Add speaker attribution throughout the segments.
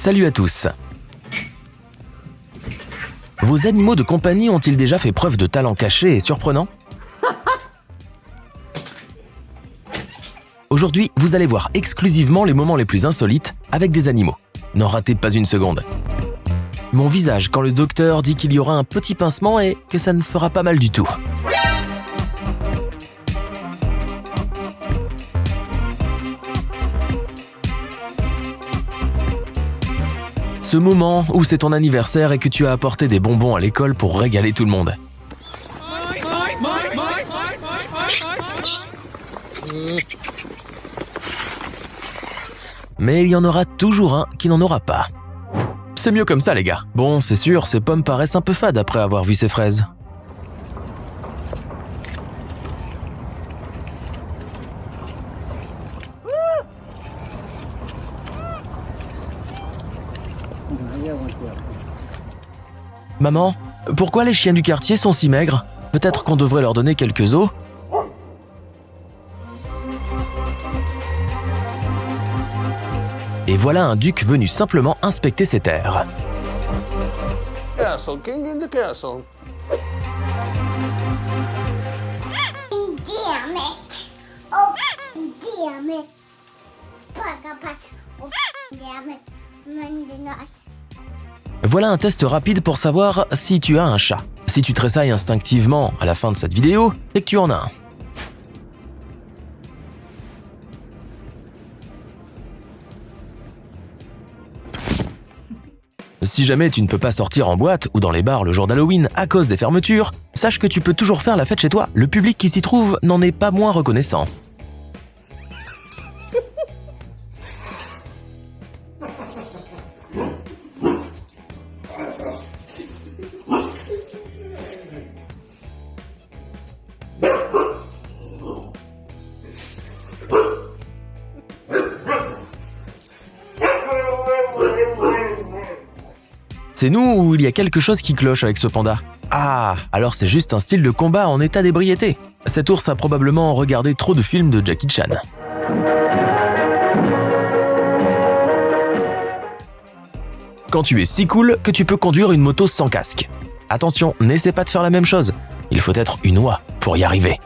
Speaker 1: Salut à tous. Vos animaux de compagnie ont-ils déjà fait preuve de talent caché et surprenant? Aujourd'hui, vous allez voir exclusivement les moments les plus insolites avec des animaux. N'en ratez pas une seconde. Mon visage quand le docteur dit qu'il y aura un petit pincement et que ça ne fera pas mal du tout. Ce moment où c'est ton anniversaire et que tu as apporté des bonbons à l'école pour régaler tout le monde. Mais il y en aura toujours un qui n'en aura pas. C'est mieux comme ça, les gars. Bon, c'est sûr, ces pommes paraissent un peu fades après avoir vu ces fraises. Maman, pourquoi les chiens du quartier sont si maigres? Peut-être qu'on devrait leur donner quelques os? Et voilà un duc venu simplement inspecter ses terres.
Speaker 2: Castle, king in the castle.
Speaker 3: Damn it! Oh, damn it! Oh, damn it!
Speaker 1: Voilà un test rapide pour savoir si tu as un chat. Si tu tressailles instinctivement à la fin de cette vidéo, c'est que tu en as un. Si jamais tu ne peux pas sortir en boîte ou dans les bars le jour d'Halloween à cause des fermetures, sache que tu peux toujours faire la fête chez toi. Le public qui s'y trouve n'en est pas moins reconnaissant. C'est nous ou il y a quelque chose qui cloche avec ce panda? Ah, alors c'est juste un style de combat en état d'ébriété. Cet ours a probablement regardé trop de films de Jackie Chan. Quand tu es si cool que tu peux conduire une moto sans casque. Attention, n'essaie pas de faire la même chose. Il faut être une oie pour y arriver.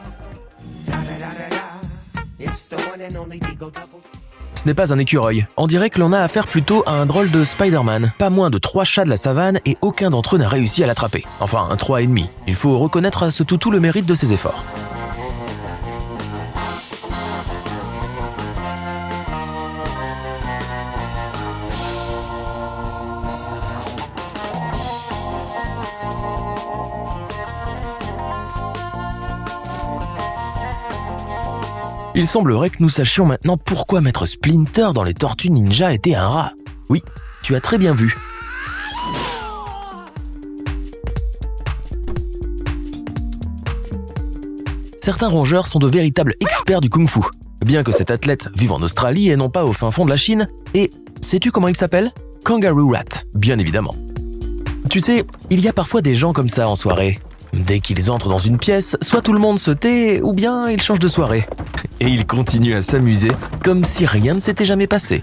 Speaker 1: Ce n'est pas un écureuil. On dirait que l'on a affaire plutôt à un drôle de Spider-Man. Pas moins de 3 chats de la savane et aucun d'entre eux n'a réussi à l'attraper. Enfin, un 3,5. Il faut reconnaître à ce toutou le mérite de ses efforts. Il semblerait que nous sachions maintenant pourquoi Maître Splinter dans les Tortues Ninja était un rat. Oui, tu as très bien vu. Certains rongeurs sont de véritables experts du kung-fu. Bien que cet athlète vive en Australie et non pas au fin fond de la Chine. Et sais-tu comment il s'appelle? Kangaroo Rat, bien évidemment. Tu sais, il y a parfois des gens comme ça en soirée. Dès qu'ils entrent dans une pièce, soit tout le monde se tait, ou bien ils changent de soirée. Et ils continuent à s'amuser, comme si rien ne s'était jamais passé.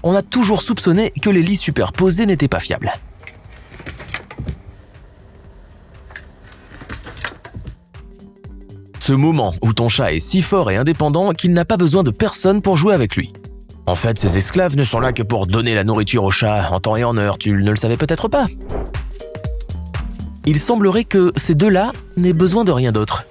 Speaker 1: On a toujours soupçonné que les lits superposés n'étaient pas fiables. Ce moment où ton chat est si fort et indépendant qu'il n'a pas besoin de personne pour jouer avec lui. En fait, ces esclaves ne sont là que pour donner la nourriture au chat en temps et en heure, tu ne le savais peut-être pas. Il semblerait que ces deux-là n'aient besoin de rien d'autre.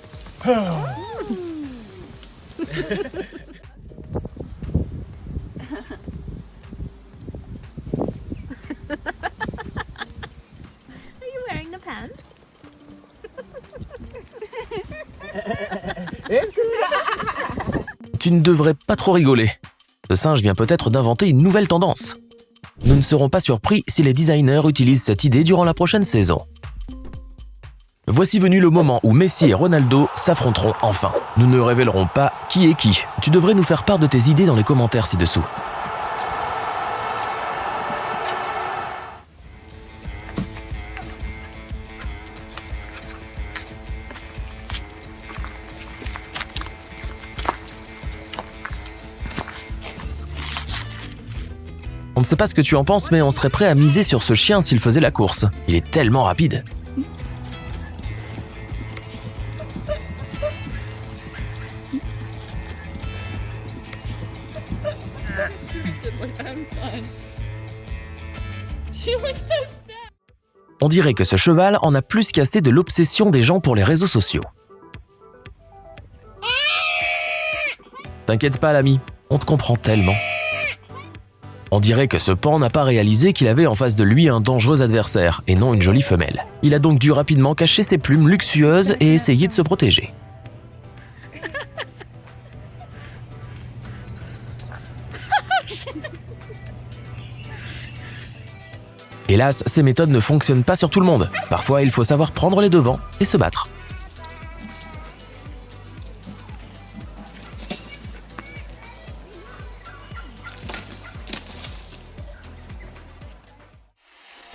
Speaker 1: Tu ne devrais pas trop rigoler. Ce singe vient peut-être d'inventer une nouvelle tendance. Nous ne serons pas surpris si les designers utilisent cette idée durant la prochaine saison. Voici venu le moment où Messi et Ronaldo s'affronteront enfin. Nous ne révélerons pas qui est qui. Tu devrais nous faire part de tes idées dans les commentaires ci-dessous. sais pas ce que tu en penses, mais on serait prêt à miser sur ce chien s'il faisait la course. Il est tellement rapide. On dirait que ce cheval en a plus qu'assez de l'obsession des gens pour les réseaux sociaux. T'inquiète pas l'ami, on te comprend tellement. On dirait que ce pan n'a pas réalisé qu'il avait en face de lui un dangereux adversaire, et non une jolie femelle. Il a donc dû rapidement cacher ses plumes luxueuses et essayer de se protéger. Hélas, ces méthodes ne fonctionnent pas sur tout le monde. Parfois, il faut savoir prendre les devants et se battre.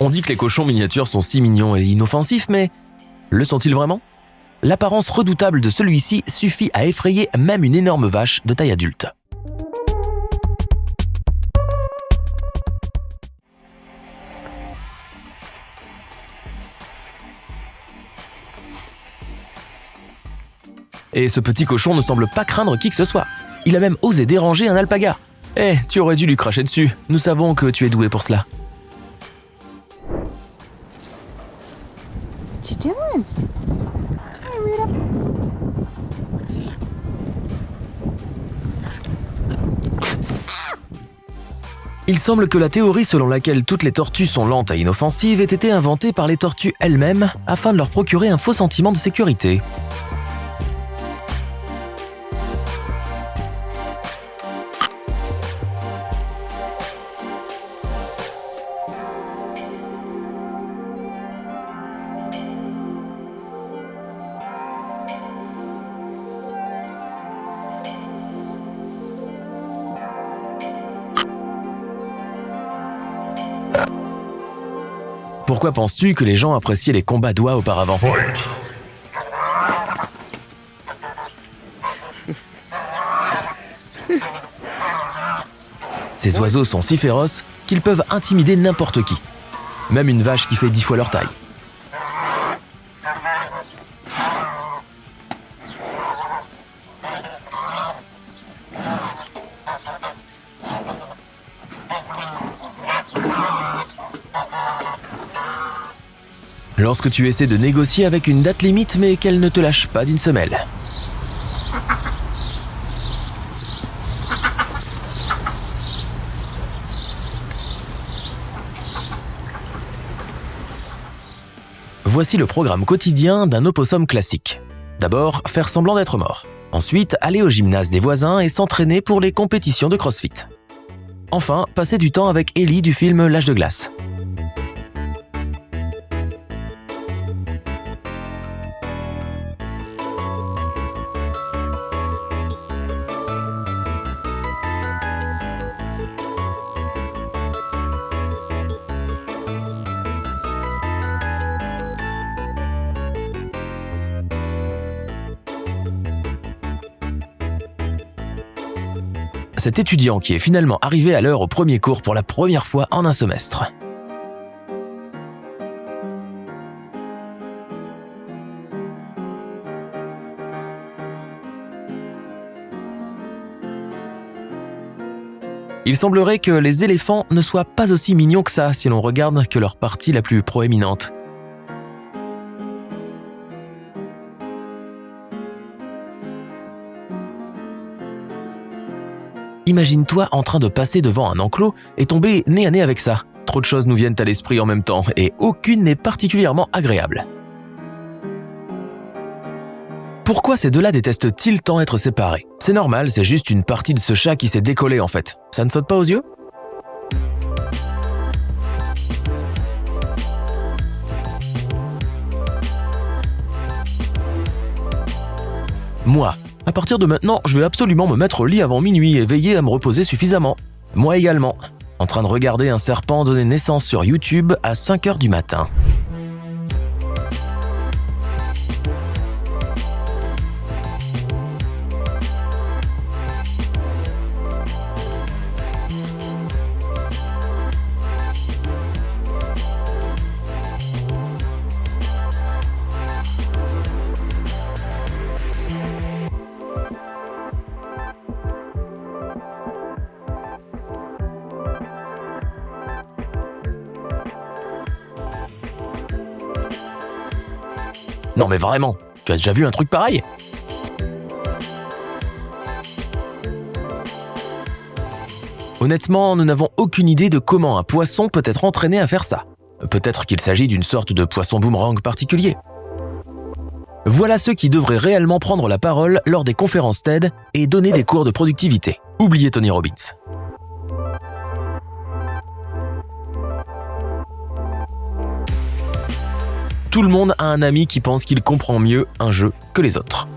Speaker 1: On dit que les cochons miniatures sont si mignons et inoffensifs, mais le sont-ils vraiment ? L'apparence redoutable de celui-ci suffit à effrayer même une énorme vache de taille adulte. Et ce petit cochon ne semble pas craindre qui que ce soit. Il a même osé déranger un alpaga. Eh, tu aurais dû lui cracher dessus. Nous savons que tu es doué pour cela.
Speaker 2: What you doing? Hi, Rita.
Speaker 1: Il semble que la théorie selon laquelle toutes les tortues sont lentes et inoffensives ait été inventée par les tortues elles-mêmes afin de leur procurer un faux sentiment de sécurité. Pourquoi penses-tu que les gens appréciaient les combats d'oies auparavant ? Ces oiseaux sont si féroces qu'ils peuvent intimider n'importe qui, même une vache qui fait 10 fois leur taille. Lorsque tu essaies de négocier avec une date limite mais qu'elle ne te lâche pas d'une semelle. Voici le programme quotidien d'un opossum classique. D'abord, faire semblant d'être mort. Ensuite, aller au gymnase des voisins et s'entraîner pour les compétitions de CrossFit. Enfin, passer du temps avec Ellie du film L'âge de glace. Cet étudiant qui est finalement arrivé à l'heure au premier cours pour la première fois en un semestre. Il semblerait que les éléphants ne soient pas aussi mignons que ça si l'on regarde que leur partie la plus proéminente. Imagine-toi en train de passer devant un enclos et tomber nez à nez avec ça. Trop de choses nous viennent à l'esprit en même temps et aucune n'est particulièrement agréable. Pourquoi ces deux-là détestent-ils tant être séparés ? C'est normal, c'est juste une partie de ce chat qui s'est décollée en fait. Ça ne saute pas aux yeux ? Moi, à partir de maintenant, je vais absolument me mettre au lit avant minuit et veiller à me reposer suffisamment. Moi également, en train de regarder un serpent donner naissance sur YouTube à 5h du matin. Non mais vraiment, tu as déjà vu un truc pareil? Honnêtement, nous n'avons aucune idée de comment un poisson peut être entraîné à faire ça. Peut-être qu'il s'agit d'une sorte de poisson boomerang particulier. Voilà ceux qui devraient réellement prendre la parole lors des conférences TED et donner des cours de productivité. Oubliez Tony Robbins. Tout le monde a un ami qui pense qu'il comprend mieux un jeu que les autres.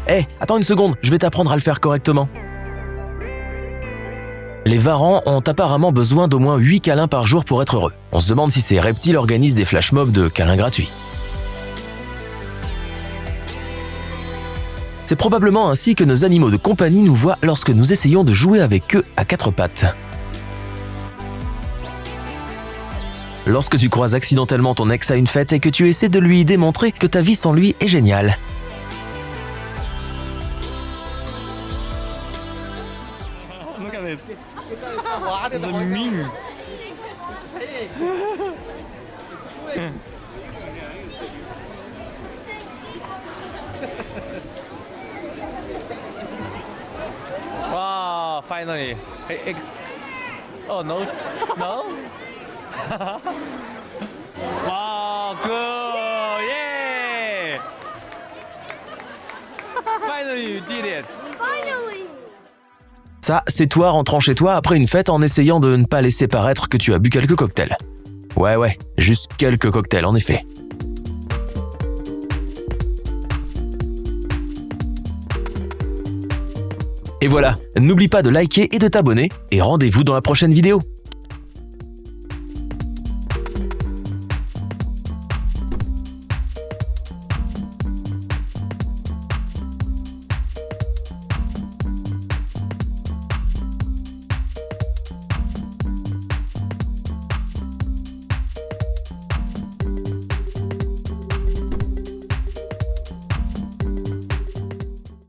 Speaker 1: Hé, attends une seconde, je vais t'apprendre à le faire correctement. Les varans ont apparemment besoin d'au moins 8 câlins par jour pour être heureux. On se demande si ces reptiles organisent des flash mobs de câlins gratuits. C'est probablement ainsi que nos animaux de compagnie nous voient lorsque nous essayons de jouer avec eux à 4 pattes. Lorsque tu croises accidentellement ton ex à une fête et que tu essaies de lui démontrer que ta vie sans lui est géniale.
Speaker 4: Look at this. It's a meme. Wow, finally. Oh, no? No? Wow, good! Yeah! Finally, you did it!
Speaker 1: Ça, c'est toi rentrant chez toi après une fête en essayant de ne pas laisser paraître que tu as bu quelques cocktails. Ouais, juste quelques cocktails en effet. Et voilà, n'oublie pas de liker et de t'abonner, et rendez-vous dans la prochaine vidéo.